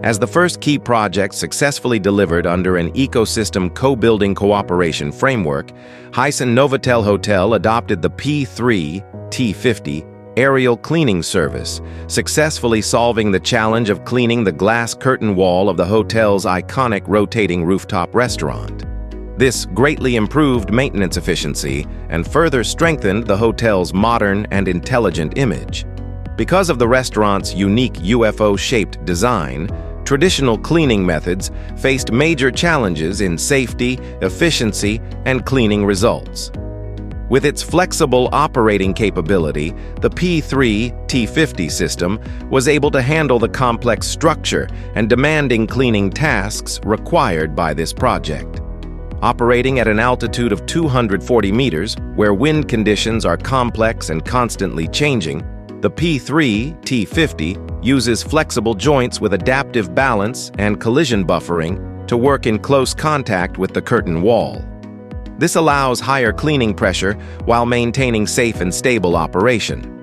As the first key project successfully delivered under an ecosystem co-building cooperation framework, Haisen Novotel Hotel adopted the P3 T50 aerial cleaning service, successfully solving the challenge of cleaning the glass curtain wall of the hotel's iconic rotating rooftop restaurant. This greatly improved maintenance efficiency and further strengthened the hotel's modern and intelligent image. Because of the restaurant's unique UFO-shaped design, traditional cleaning methods faced major challenges in safety, efficiency, and cleaning results. With its flexible operating capability, the P3 T50 system was able to handle the complex structure and demanding cleaning tasks required by this project. Operating at an altitude of 240 meters, where wind conditions are complex and constantly changing, the P3 T50 uses flexible joints with adaptive balance and collision buffering to work in close contact with the curtain wall. This allows higher cleaning pressure while maintaining safe and stable operation.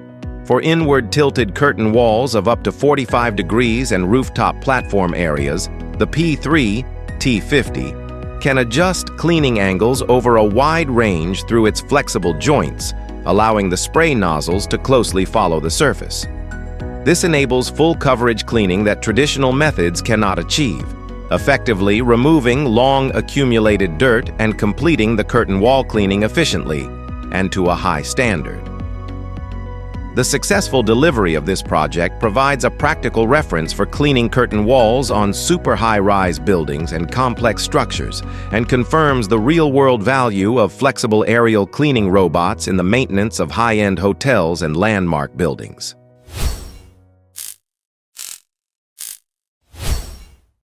For inward tilted curtain walls of up to 45 degrees and rooftop platform areas, the P3 T50 can adjust cleaning angles over a wide range through its flexible joints, allowing the spray nozzles to closely follow the surface. This enables full coverage cleaning that traditional methods cannot achieve, effectively removing long accumulated dirt and completing the curtain wall cleaning efficiently and to a high standard. The successful delivery of this project provides a practical reference for cleaning curtain walls on super high-rise buildings and complex structures, and confirms the real-world value of flexible aerial cleaning robots in the maintenance of high-end hotels and landmark buildings.